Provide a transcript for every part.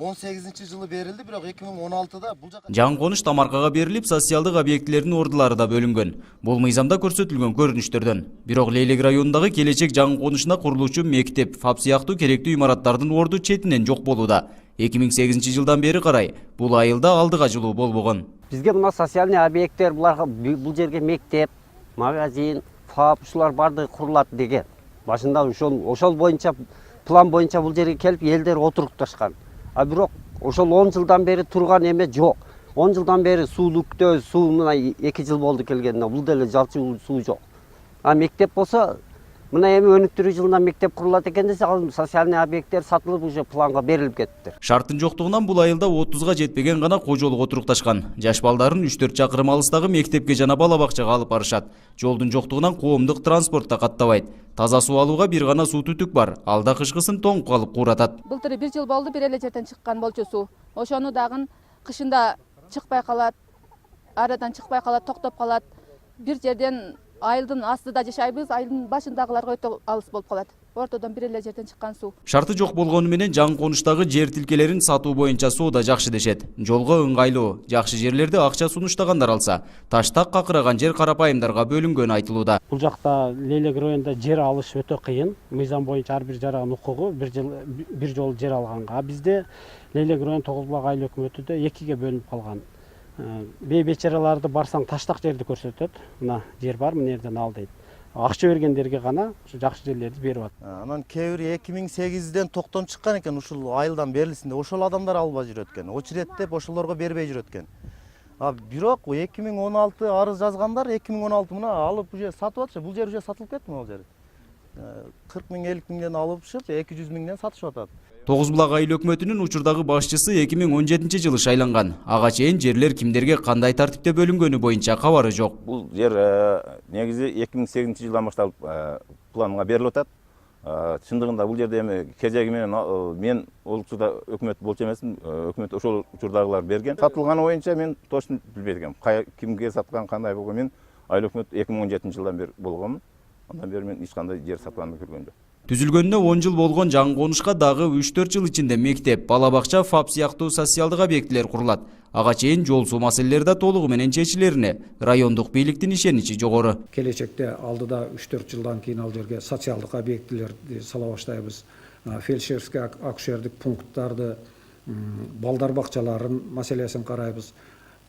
18-жылы берилди, бирок 2016-да бул жака жаңы коныш тамаркага берилип, социалдык объектилердин ордулары да бөлүнгөн. Бул мыйзамда көрсөтүлгөн көрүнүштөрдөн. Бирок Лейлек районундагы келечек жаңы конушуна курулуучу мектеп, ФАП сыяктуу керектүү имараттардын орду четинен жок болууда. 2008-жылдан бери карай бул айылда алдыга жылуу болбогон. Бизге мына социальный объекттер, бул жерге мектеп, магазин, ФАП ушулар бардыгы курулат деген. Башында ошол боюнча план боюнча бул жерге келип элдер отурукташкан. А бирок ошол 10 жылдан бери турган эме жок. 10 жылдан бери суулуктөө суу мына 2 жыл болду келгенине бул деле жалчы суу жок. А мектеп болсо мына эми өнүктүрүү жылынан мектеп курулат экен десе, ал социальный объекттер сатылып уже планга берилип кеттир. Шарттын жоктугунан бул айылда 30га жетпеген гана кожолук отурукташкан. Жаш балдарын 3-4 чакырым алыстагы мектепке жана бала бакчага алып барышат. Жолдун жоктугунан коомдук транспорт да каттабайт. Таза суу алууга бир гана суу түтүк бар. Алда кышкысын тоңуп калып кууратат. Былтыр 1 жыл болду, бир эле жерден чыккан болчу суу. Ошону дагы кышында чыкпай калат, арадан чыкпай калат, токтоп калат. Бир жерден айылдын астыда жашайбыз, айылдын башындагыларга өтө алыс болуп калат. Ортодон бир эле жерден чыккан суу. Шарты жок болгону менен жаңы конуштагы жер тилкелерин сатуу боюнча соода жакшы дешет. Жолго ыңгайлуу, жакшы жерлерди акча сунуштагандар алса, таштак какыраган жер карапайымдарга бөлүнгөнү айтылууда. Бул жакта Лейлек районунда жер алыш өтө кыйын. Мыйзам боюнча ар бир жаран укугу бир жол жер алганга. Бизде Лейлек район Тогуз Булак айыл өкмөтүдө 2ге бөлүнүп калган. Бейбечараларды барсаң таштак жерди көрсөтөт. Мына жер бар, мына жерден ал дейт. Акча бергендерге гана ушу жакшы жерлерди берип атат. анан кээ бири 2008-ден токтон чыккан экен, ушул айылдан берилсин деп ошол адамдар албай жүрөт экен. Очередтеп ошолорго бербей жүрөт экен. Бирок 2016 арыз жазгандар 2016 мына алып уже сатып атышат. Бул жер уже сатылып кетти, бул жер. 40 миң 50 миңден алышып 200 миңден сатышып атат. Тогуз Булак айыл өкмөтүнүн учурдагы башчысы 2017-жылы шайланган. Ага чейин жерлер кимдерге кандай тартипте бөлүнгөнү боюнча кабары жок. Бул жер негизи 2008-жылдан башталып планга берилип атат. Чындыгында бул жерде эми кезеги менен мен ол учурда өкмөт болчу эмесмин, өкмөт ошол учурдагылар берген. Сатылганы боюнча мен точно билбейт экенмин. Кимге саткан, кандай болгон, мен айыл өкмөт 2017-жылдан бери болгонмун. Андан бери мен эч кандай жер сатканды көргөн жок. Түзүлгөнүнө 10 жыл болгон жаңы конушка дагы 3-4 жыл ичинде мектеп, бала бакча, ФАП сыяктуу социалдык объектилер курулат. Ага чейин жол суу маселелери да толугу менен чечилерине райондук бийликтин ишеничи жогору. Келечекте алдыда 3-4 жылдан кийин ал жерге социалдык объектилерди сала баштайбыз. Фельдшерский акушердик пункттарды, балдар бакчаларын маселесин карайбыз.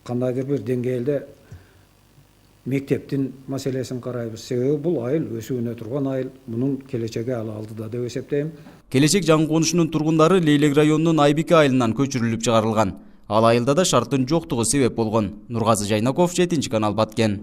Кандайдыр бир деңгээлде мектептин маселесин карайбыз. Себеби бул айыл өсүүнө турган айыл, мунун келечеги алы алдыда деп эсептейм. Келечек жаңы конушунун тургундары Лейлек районунун Айбике айылынан көчүрүлүп чыгарылган. Ал айылда да шарттын жоктугу себеп болгон. Нургазы Жайнаков, 7 канал, Баткен.